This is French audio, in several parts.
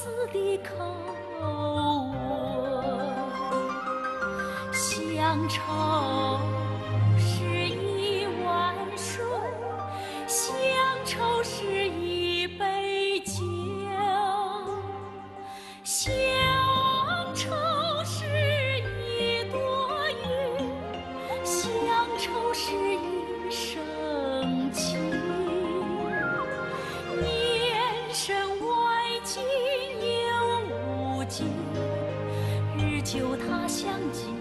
似的口吻，乡愁是一碗水，乡愁是一杯酒，乡愁是一朵云，乡愁是一生情。年深外境又无尽，日久他乡近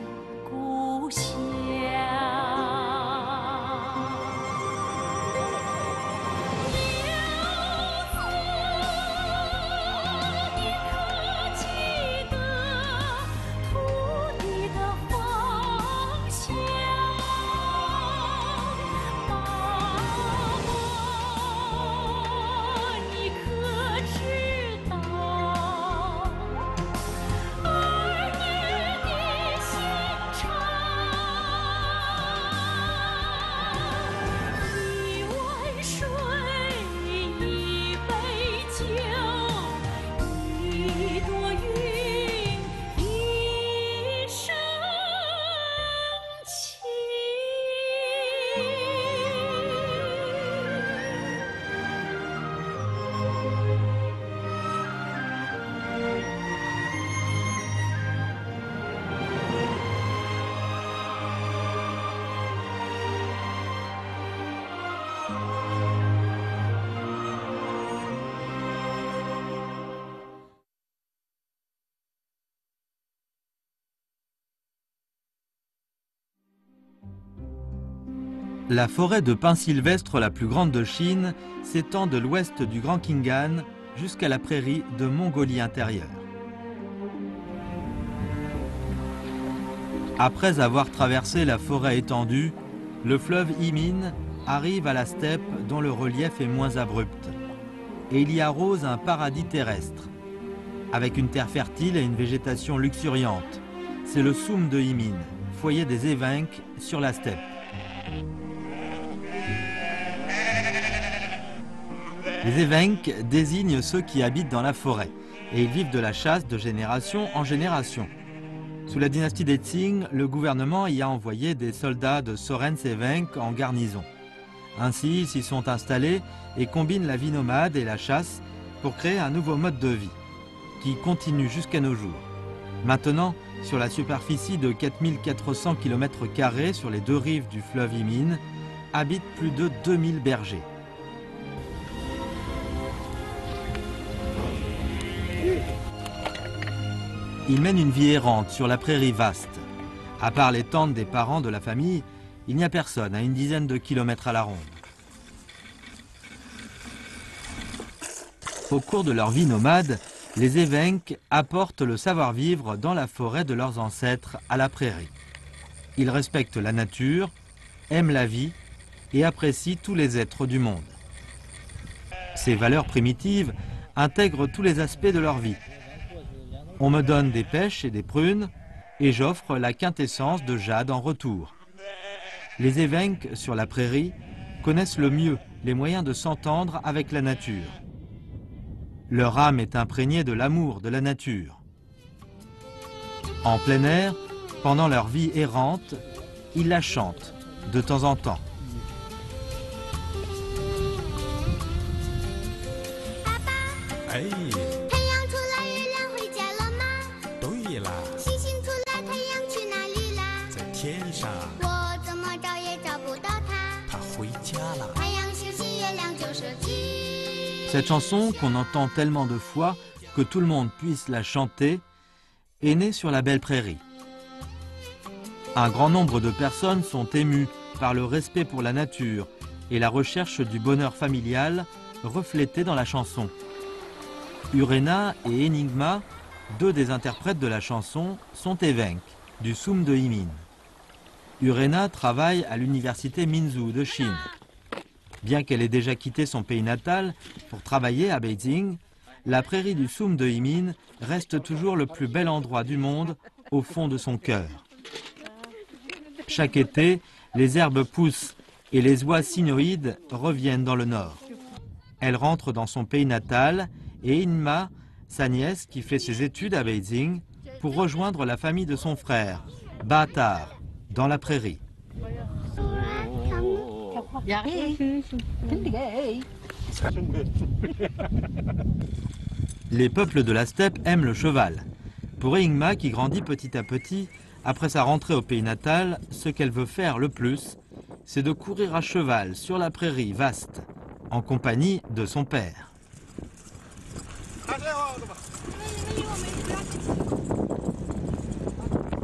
故乡。La forêt de pins sylvestres la plus grande de Chine s'étend de l'ouest du Grand Khingan jusqu'à la prairie de Mongolie intérieure. Après avoir traversé la forêt étendue, le fleuve Imin arrive à la steppe dont le relief est moins abrupt. Et il y arrose un paradis terrestre, avec une terre fertile et une végétation luxuriante. C'est le Soum de Imin, foyer des Evenks sur la steppe. Les Evenks désignent ceux qui habitent dans la forêt et ils vivent de la chasse de génération en génération. Sous la dynastie des Qing, le gouvernement y a envoyé des soldats de Sorens Evenk en garnison. Ainsi, ils s'y sont installés et combinent la vie nomade et la chasse pour créer un nouveau mode de vie qui continue jusqu'à nos jours. Maintenant, sur la superficie de 4400 km² sur les deux rives du fleuve Imin, habitent plus de 2000 bergers. Ils mènent une vie errante sur la prairie vaste. À part les tentes des parents de la famille, il n'y a personne à une dizaine de kilomètres à la ronde. Au cours de leur vie nomade, les Evenks apportent le savoir-vivre dans la forêt de leurs ancêtres à la prairie. Ils respectent la nature, aiment la vie et apprécient tous les êtres du monde. Ces valeurs primitives intègrent tous les aspects de leur vie. On me donne des pêches et des prunes, et j'offre la quintessence de jade en retour. Les Evenks sur la prairie connaissent le mieux les moyens de s'entendre avec la nature. Leur âme est imprégnée de l'amour de la nature. En plein air, pendant leur vie errante, ils la chantent de temps en temps. Hey. Cette chanson, qu'on entend tellement de fois que tout le monde puisse la chanter, est née sur la belle prairie. Un grand nombre de personnes sont émues par le respect pour la nature et la recherche du bonheur familial reflété dans la chanson. Urena et Enigma, deux des interprètes de la chanson, sont Evenks, du Soum de Imin. Urena travaille à l'université Minzu de Chine. Bien qu'elle ait déjà quitté son pays natal pour travailler à Beijing, la prairie du Soum de Imin reste toujours le plus bel endroit du monde au fond de son cœur. Chaque été, les herbes poussent et les oies cynoïdes reviennent dans le nord. Elle rentre dans son pays natal et Inma sa nièce qui fait ses études à Beijing pour rejoindre la famille de son frère, Baatar, dans la prairie. Les peuples de la steppe aiment le cheval. Pour Ingma, qui grandit petit à petit, après sa rentrée au pays natal, ce qu'elle veut faire le plus, c'est de courir à cheval sur la prairie vaste, en compagnie de son père.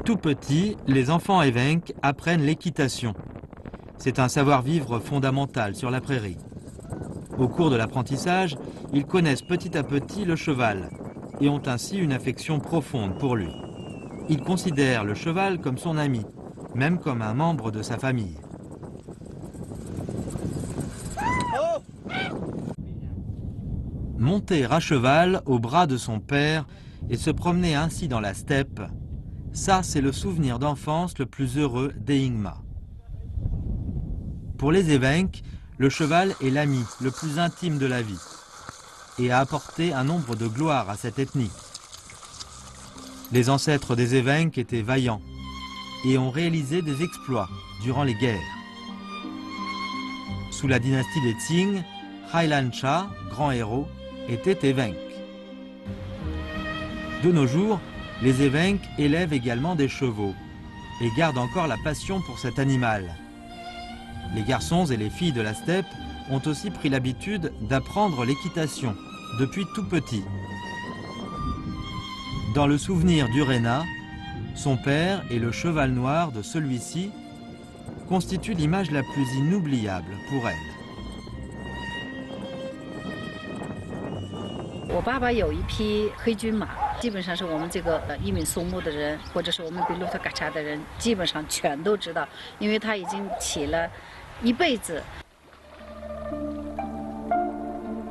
Tout petit, les enfants évenques apprennent l'équitation. C'est un savoir-vivre fondamental sur la prairie. Au cours de l'apprentissage, ils connaissent petit à petit le cheval et ont ainsi une affection profonde pour lui. Ils considèrent le cheval comme son ami, même comme un membre de sa famille. Monter à cheval au bras de son père et se promener ainsi dans la steppe, ça c'est le souvenir d'enfance le plus heureux des Ingma. Pour les évenques, le cheval est l'ami le plus intime de la vie et a apporté un nombre de gloires à cette ethnie. Les ancêtres des évenques étaient vaillants et ont réalisé des exploits durant les guerres. Sous la dynastie des Qing, Hailan Cha, grand héros, était évenque. De nos jours, les évenques élèvent également des chevaux et gardent encore la passion pour cet animal. Les garçons et les filles de la steppe ont aussi pris l'habitude d'apprendre l'équitation depuis tout petit. Dans le souvenir d'Urena, son père et le cheval noir de celui-ci constituent l'image la plus inoubliable pour elle. 我爸爸有一匹黑骏马，基本上是我们这个伊敏松木的人，或者是我们比鲁特嘎查的人，基本上全都知道，因为他已经骑了一辈子。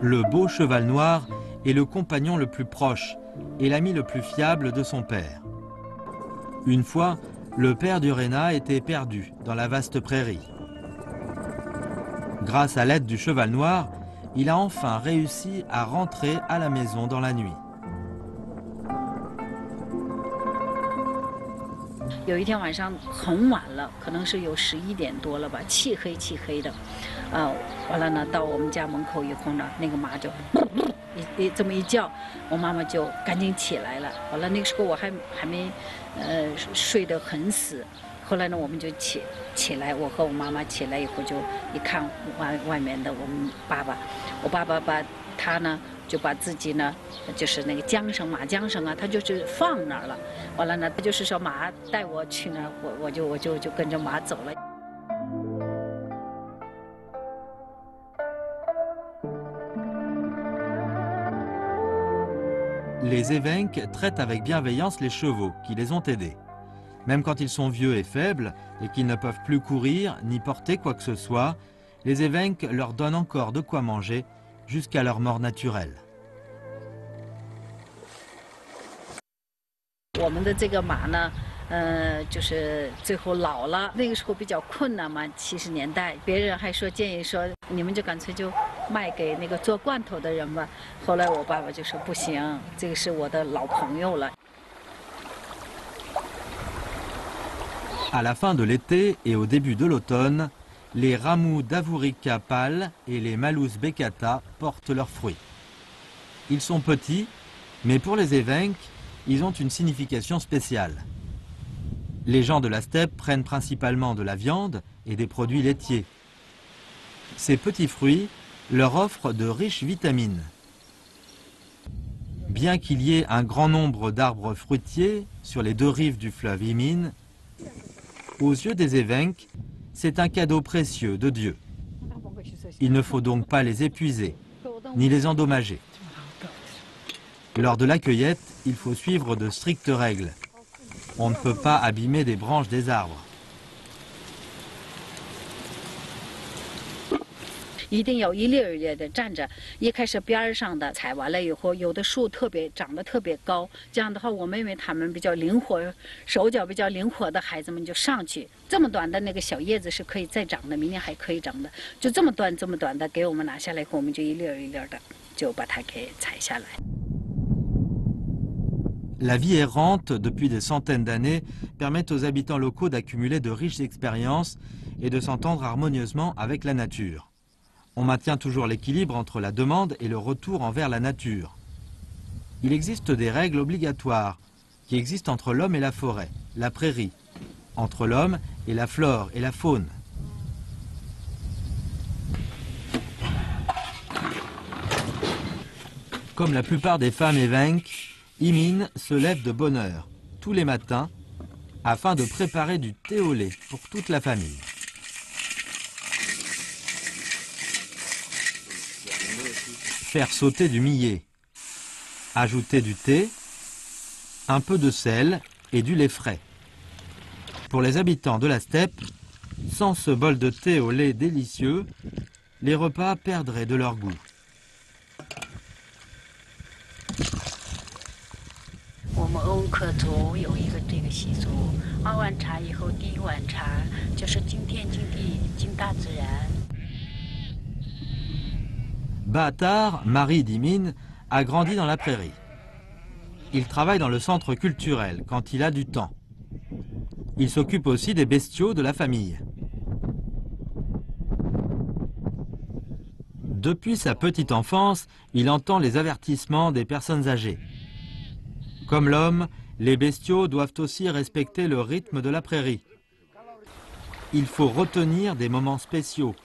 Le beau cheval noir est le compagnon le plus proche et l'ami le plus fiable de son père. Une fois, le père d'Urena était perdu dans la vaste prairie. Grâce à l'aide du cheval noir, il a enfin réussi à rentrer à la maison dans la nuit. 有一天晚上很晚了，可能是有11点多了吧，漆黑漆黑的，完了呢，到我们家门口以后呢，那个马就这么一叫，我妈妈就赶紧起来了。完了那个时候我还没睡得很死。 后来呢，我们就起来，我和我妈妈起来以后就一看外面的我们爸爸，我爸爸把他呢就把自己呢就是那个缰绳马缰绳啊，他就是放那儿了。完了呢，他就是说马带我去那儿，我就跟着马走了。 Les évenques traitent avec bienveillance les chevaux qui les ont aidés. Même quand ils sont vieux et faibles et qu'ils ne peuvent plus courir ni porter quoi que ce soit, les évenques leur donnent encore de quoi manger jusqu'à leur mort naturelle. 我们的这个马呢，就是最后老了，那个时候比较困难嘛，70年代，别人还说建议说，你们就干脆就卖给那个做罐头的人吧。后来我爸爸就说不行，这个是我的老朋友了。 À la fin de l'été et au début de l'automne, les ramus d'Avurika pâles et les Malus beccata portent leurs fruits. Ils sont petits, mais pour les évenques, ils ont une signification spéciale. Les gens de la steppe prennent principalement de la viande et des produits laitiers. Ces petits fruits leur offrent de riches vitamines. Bien qu'il y ait un grand nombre d'arbres fruitiers sur les deux rives du fleuve Imin, aux yeux des évenques, c'est un cadeau précieux de Dieu. Il ne faut donc pas les épuiser, ni les endommager. Lors de la cueillette, il faut suivre de strictes règles. On ne peut pas abîmer des branches des arbres. 一定要一粒一粒的站着，一开始边上的采完了以后，有的树长得特别高，这样的话，我妹妹她们比较灵活，手脚比较灵活的孩子们就上去。这么短的那个小叶子是可以再长的，明年还可以长的。就这么短的给我们拿下来以后，我们就一粒一粒的就把它给采下来。La vie errante depuis des centaines d'années permet aux habitants locaux d'accumuler de riches expériences et de s'entendre harmonieusement avec la nature. On maintient toujours l'équilibre entre la demande et le retour envers la nature. Il existe des règles obligatoires qui existent entre l'homme et la forêt, la prairie, entre l'homme et la flore et la faune. Comme la plupart des femmes évenques, Imin se lève de bonne heure, tous les matins, afin de préparer du thé au lait pour toute la famille. Faire sauter du millet, ajouter du thé, un peu de sel et du lait frais. Pour les habitants de la steppe, sans ce bol de thé au lait délicieux, les repas perdraient de leur goût. 我们欧克族有一个这个习俗，熬完茶以后，第一碗茶就是敬天敬地敬大自然。 Baatar, mari d'Imin, a grandi dans la prairie. Il travaille dans le centre culturel quand il a du temps. Il s'occupe aussi des bestiaux de la famille. Depuis sa petite enfance, il entend les avertissements des personnes âgées. Comme l'homme, les bestiaux doivent aussi respecter le rythme de la prairie. Il faut retenir des moments spéciaux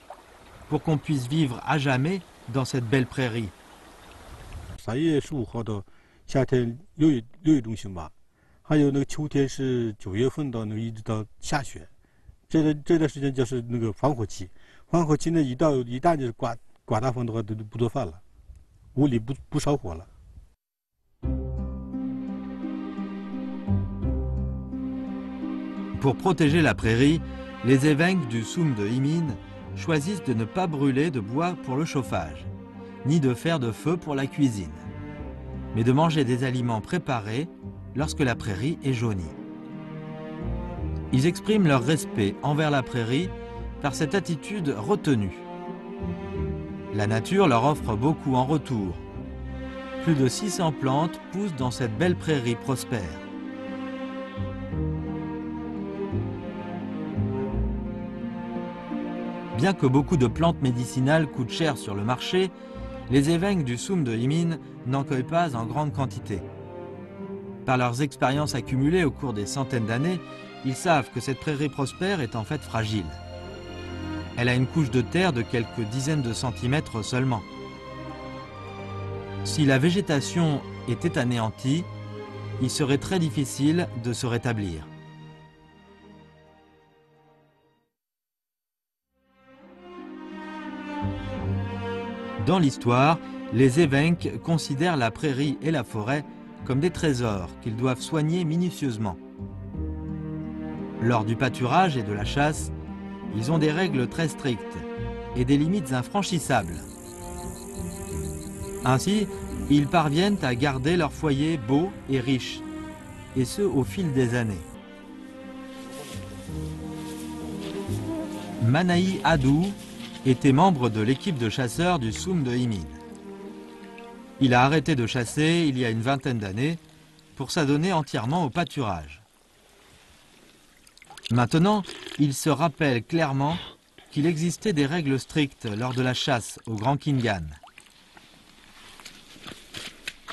pour qu'on puisse vivre à jamais dans cette belle prairie. 3月15号到夏天6月中旬吧，还有那个秋天是9月份到那个一直到下雪，这段时间就是那个防火期。防火期呢，一旦就是刮大风的话，都不做饭了，屋里不烧火了。 Pour protéger la prairie, les évêques du Soum de Imin choisissent de ne pas brûler de bois pour le chauffage, ni de faire de feu pour la cuisine, mais de manger des aliments préparés lorsque la prairie est jaunie. Ils expriment leur respect envers la prairie par cette attitude retenue. La nature leur offre beaucoup en retour. Plus de 600 plantes poussent dans cette belle prairie prospère. Bien que beaucoup de plantes médicinales coûtent cher sur le marché, les évêques du Soum de Imin n'en cueillent pas en grande quantité. Par leurs expériences accumulées au cours des centaines d'années, ils savent que cette prairie prospère est en fait fragile. Elle a une couche de terre de quelques dizaines de centimètres seulement. Si la végétation était anéantie, il serait très difficile de se rétablir. Dans l'histoire, les évêques considèrent la prairie et la forêt comme des trésors qu'ils doivent soigner minutieusement. Lors du pâturage et de la chasse, ils ont des règles très strictes et des limites infranchissables. Ainsi, ils parviennent à garder leur foyer beau et riche, et ce au fil des années. Manaï Adou était membre de l'équipe de chasseurs du Soum de Imin. Il a arrêté de chasser il y a une vingtaine d'années pour s'adonner entièrement au pâturage. Maintenant, il se rappelle clairement qu'il existait des règles strictes lors de la chasse au Grand Kingan.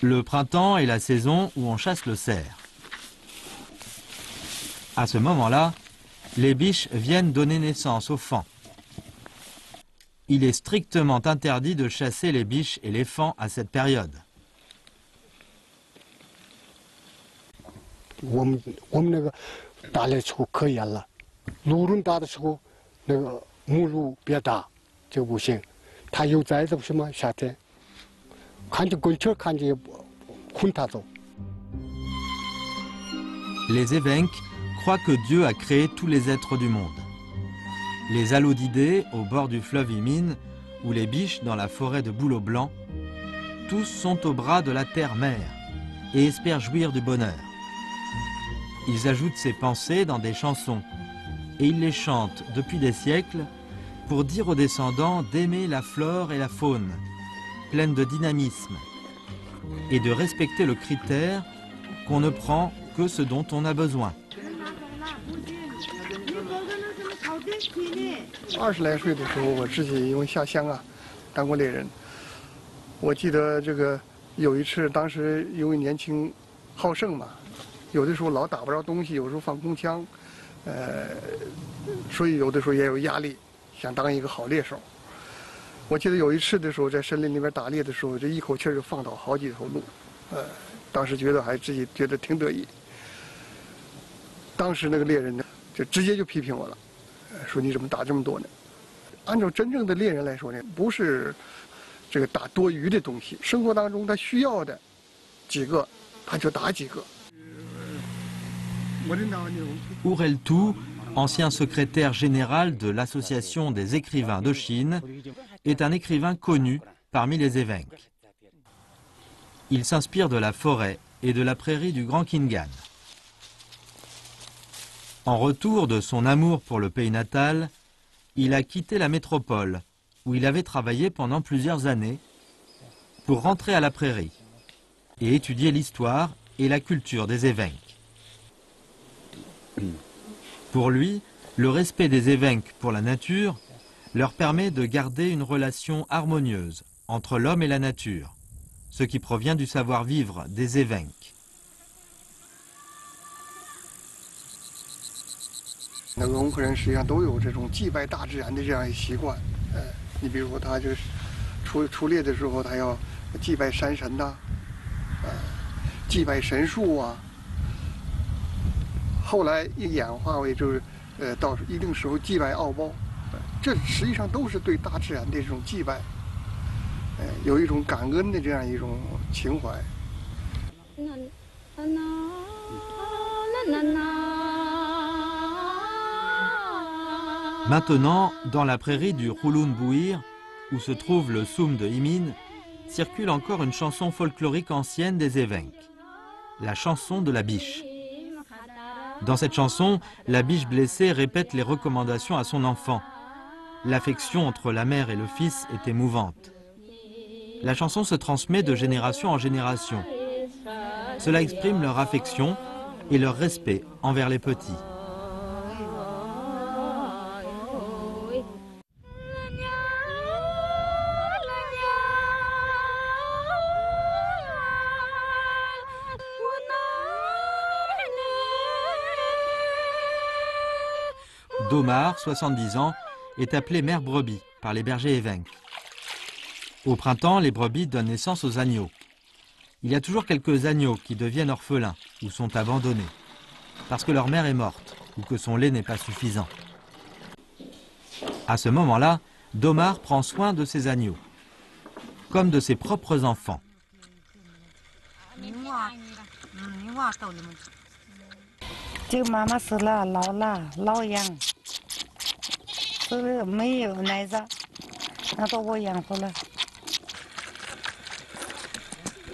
Le printemps est la saison où on chasse le cerf. À ce moment-là, les biches viennent donner naissance aux faons. Il est strictement interdit de chasser les biches et les faons à cette période. 我们那个打猎时候可严了，鹿人打的时候，那个母鹿别打就不行，它有崽子什么夏天，看见滚球看见捆它走。 Les évêques croient que Dieu a créé tous les êtres du monde. Les alodidés au bord du fleuve Imin ou les biches dans la forêt de bouleau blanc, tous sont au bras de la terre-mère et espèrent jouir du bonheur. Ils ajoutent ces pensées dans des chansons et ils les chantent depuis des siècles pour dire aux descendants d'aimer la flore et la faune, pleine de dynamisme, et de respecter le critère qu'on ne prend que ce dont on a besoin. 20来岁的时候，我自己因为下乡啊，当过猎人。我记得这个有一次，当时因为年轻好胜嘛，有的时候老打不着东西，有时候放空枪，所以有的时候也有压力，想当一个好猎手。我记得有一次的时候，在森林里面打猎的时候，这一口气就放倒好几头鹿，当时觉得自己觉得挺得意。当时那个猎人呢，就直接就批评我了。 说你怎么打这么多呢？按照真正的猎人来说呢，不是这个打多余的东西，生活当中他需要的几个，他就打几个。Ureltu, ancien secrétaire général de l'Association des écrivains de Chine, est un écrivain connu parmi les évêques. Il s'inspire de la forêt et de la prairie du Grand Khingan. En retour de son amour pour le pays natal, il a quitté la métropole, où il avait travaillé pendant plusieurs années, pour rentrer à la prairie et étudier l'histoire et la culture des évêques. Pour lui, le respect des évêques pour la nature leur permet de garder une relation harmonieuse entre l'homme et la nature, ce qui provient du savoir-vivre des évêques. 那个翁克人实际上都有这种祭拜大自然的这样一习惯，你比如说他就是出猎的时候，他要祭拜山神呐，祭拜神树啊。后来一演化为就是到一定时候祭拜奥包，这实际上都是对大自然的这种祭拜，有一种感恩的这样一种情怀。 Maintenant, dans la prairie du Khouloun Bouhir, où se trouve le Soum de Himin, circule encore une chanson folklorique ancienne des évêques, la chanson de la biche. Dans cette chanson, la biche blessée répète les recommandations à son enfant. L'affection entre la mère et le fils est émouvante. La chanson se transmet de génération en génération. Cela exprime leur affection et leur respect envers les petits. Domar, 70 ans, est appelé mère brebis par les bergers évêques. Au printemps, les brebis donnent naissance aux agneaux. Il y a toujours quelques agneaux qui deviennent orphelins ou sont abandonnés, parce que leur mère est morte ou que son lait n'est pas suffisant. À ce moment-là, Domar prend soin de ses agneaux, comme de ses propres enfants.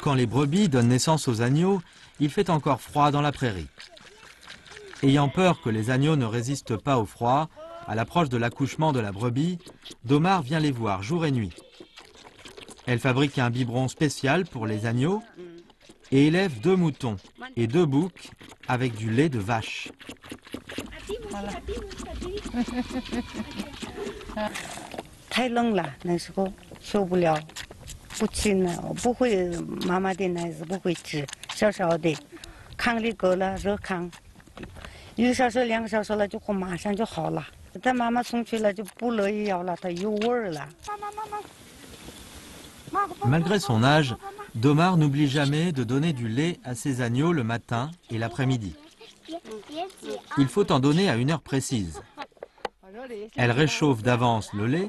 Quand les brebis donnent naissance aux agneaux, il fait encore froid dans la prairie. Ayant peur que les agneaux ne résistent pas au froid, à l'approche de l'accouchement de la brebis, Domar vient les voir jour et nuit. Elle fabrique un biberon spécial pour les agneaux et élève 2 moutons et 2 boucs avec du lait de vache. Malgré son âge, Domar n'oublie jamais de donner du lait à ses agneaux le matin et l'après-midi. Il faut en donner à une heure précise. Elle réchauffe d'avance le lait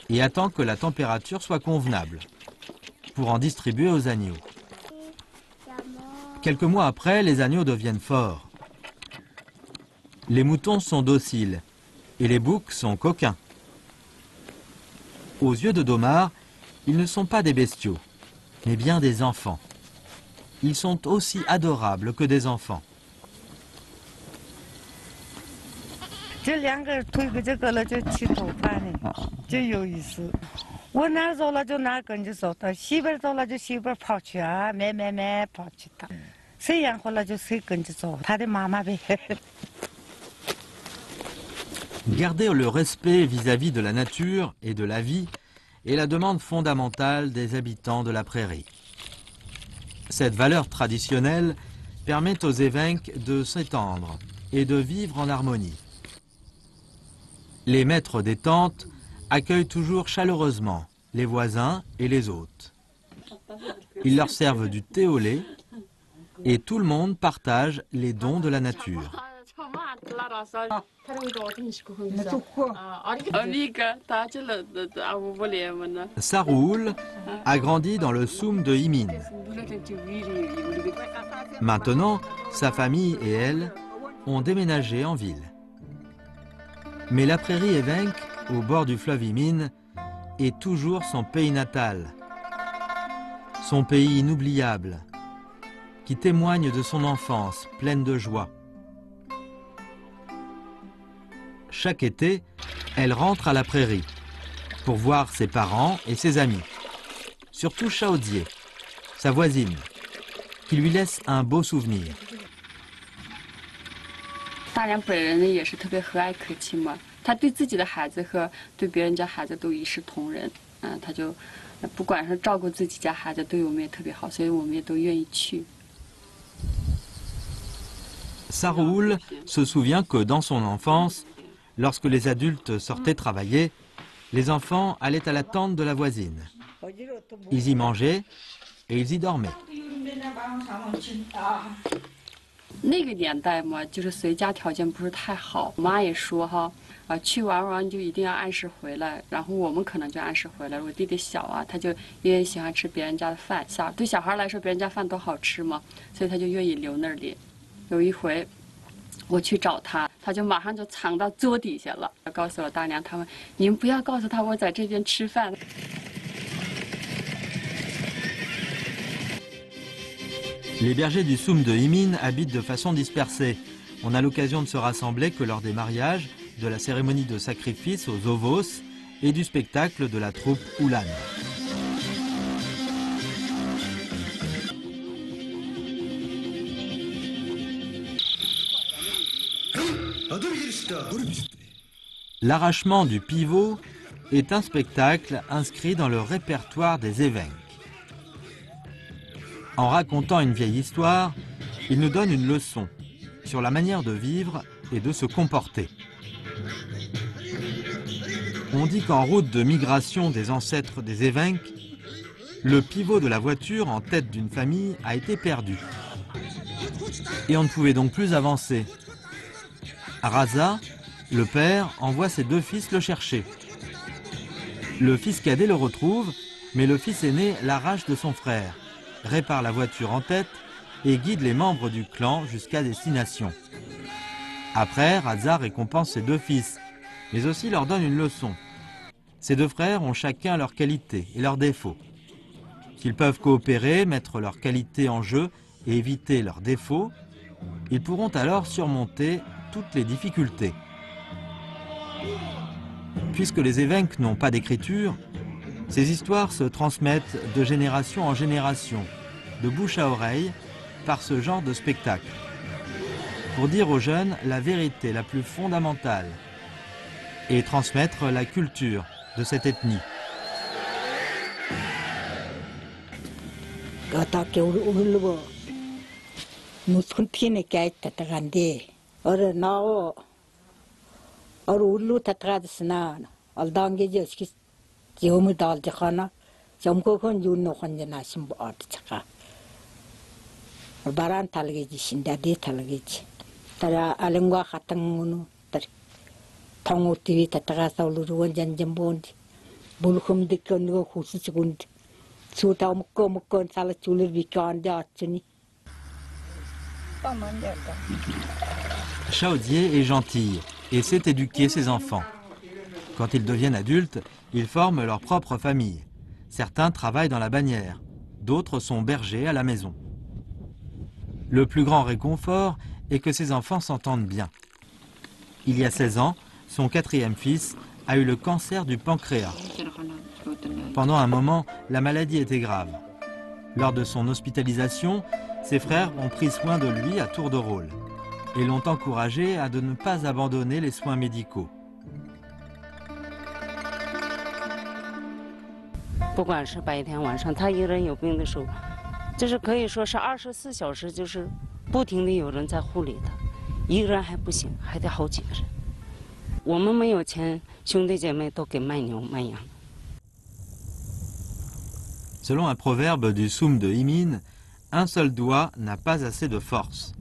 et attend que la température soit convenable pour en distribuer aux agneaux. Quelques mois après, les agneaux deviennent forts. Les moutons sont dociles et les boucs sont coquins. Aux yeux de Domar, ils ne sont pas des bestiaux, mais bien des enfants. Ils sont aussi adorables que des enfants. Garder le respect vis-à-vis de la nature et de la vie est la demande fondamentale des habitants de la prairie. Cette valeur traditionnelle permet aux Evenks de s'étendre et de vivre en harmonie. Les maîtres des tentes accueillent toujours chaleureusement les voisins et les hôtes. Ils leur servent du thé au lait et tout le monde partage les dons de la nature. Saroul a grandi dans le Soum de Imin. Maintenant, sa famille et elle ont déménagé en ville. Mais la prairie Evenk, au bord du fleuve Imin, est toujours son pays natal, son pays inoubliable, qui témoigne de son enfance pleine de joie. Chaque été, elle rentre à la prairie pour voir ses parents et ses amis, surtout Shaodzie, sa voisine, qui lui laisse un beau souvenir. 大娘本人呢也是特别和蔼可亲嘛，她对自己的孩子和对别人家孩子都一视同仁，她就不管是照顾自己家孩子，对我们也特别好，所以我们也都愿意去。 Saroul se souvient que dans son enfance, lorsque les adultes sortaient travailler, les enfants allaient à la tente de la voisine. Ils y mangeaient et ils y dormaient. 那个年代嘛，就是随家条件不是太好，我妈也说哈，去玩完就一定要按时回来，然后我们可能就按时回来。我弟弟小啊，他就因为喜欢吃别人家的饭，对小孩来说别人家饭多好吃嘛，所以他就愿意留那里。有一回我去找他，他就马上就藏到桌底下了，告诉我大娘他们，你们不要告诉他我在这边吃饭。 Les bergers du Soum de Imin habitent de façon dispersée. On n'a l'occasion de se rassembler que lors des mariages, de la cérémonie de sacrifice aux ovos et du spectacle de la troupe Oulan. L'arrachement du pivot est un spectacle inscrit dans le répertoire des Evenks. En racontant une vieille histoire, il nous donne une leçon sur la manière de vivre et de se comporter. On dit qu'en route de migration des ancêtres des Evenks, le pivot de la voiture en tête d'une famille a été perdu. Et on ne pouvait donc plus avancer. Raza, le père, envoie ses deux fils le chercher. Le fils cadet le retrouve, mais le fils aîné l'arrache de son frère, répare la voiture en tête et guide les membres du clan jusqu'à destination. Après, Raza récompense ses deux fils, mais aussi leur donne une leçon. Ces deux frères ont chacun leurs qualités et leurs défauts. S'ils peuvent coopérer, mettre leurs qualités en jeu et éviter leurs défauts, ils pourront alors surmonter toutes les difficultés. Puisque les Evenks n'ont pas d'écriture, ces histoires se transmettent de génération en génération, de bouche à oreille, par ce genre de spectacle. Pour dire aux jeunes la vérité la plus fondamentale et transmettre la culture de cette ethnie. 지금을 달지하나 점거건 윤노헌데 나심 어디다가 바란 탈게지 신다디 탈게지 따라 알랭과 같은 거는 따라 통우티비 따라가 서울로 전전본디 불금 듣건 거 후수치군디 수다 먹고 살아 줄을 비켜안데 어쩌니 Shaodzie est gentille et sait éduquer ses enfants. Quand ils deviennent adultes, ils forment leur propre famille. Certains travaillent dans la bannière, d'autres sont bergers à la maison. Le plus grand réconfort est que ses enfants s'entendent bien. Il y a 16 ans, son quatrième fils a eu le cancer du pancréas. Pendant un moment, la maladie était grave. Lors de son hospitalisation, Ses frères ont pris soin de lui à tour de rôle et l'ont encouragé à ne pas abandonner les soins médicaux. 不管是白天晚上，他一个人有病的时候，就是可以说是24小时，就是不停的有人在护理他，一个人还不行，还得好几个人。我们没有钱，兄弟姐妹都给卖牛卖羊。 Selon un proverbe du Soum de Himine, un seul doigt n'a pas assez de force.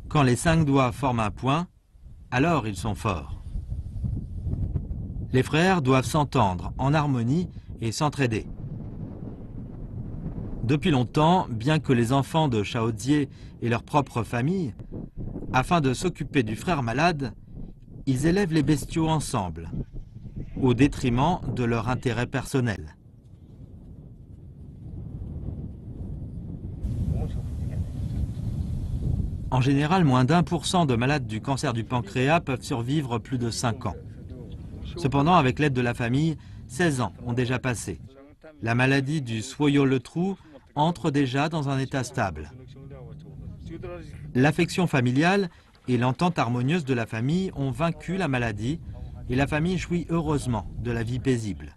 Quand les 5 doigts forment un point, alors ils sont forts. Les frères doivent s'entendre en harmonie et s'entraider. Depuis longtemps, bien que les enfants de Shaodzie aient leur propre famille, afin de s'occuper du frère malade, ils élèvent les bestiaux ensemble, au détriment de leur intérêt personnel. En général, moins d'1% de malades du cancer du pancréas peuvent survivre plus de 5 ans. Cependant, avec l'aide de la famille, 16 ans ont déjà passé. La maladie du Soyo-le-Trou entre déjà dans un état stable. L'affection familiale et l'entente harmonieuse de la famille ont vaincu la maladie et la famille jouit heureusement de la vie paisible.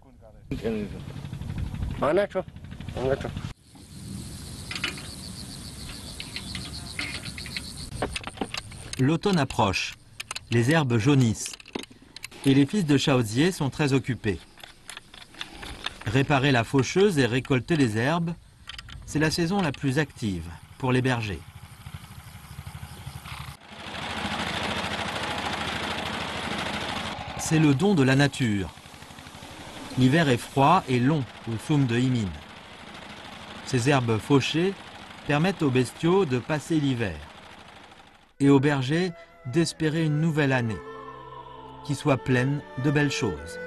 L'automne approche, les herbes jaunissent et les fils de Shaodzie sont très occupés. Réparer la faucheuse et récolter les herbes, c'est la saison la plus active pour les bergers. C'est le don de la nature. L'hiver est froid et long au Soum de Himine. Ces herbes fauchées permettent aux bestiaux de passer l'hiver et aux bergers d'espérer une nouvelle année qui soit pleine de belles choses.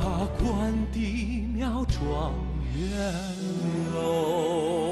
Quan 地苗状元哟。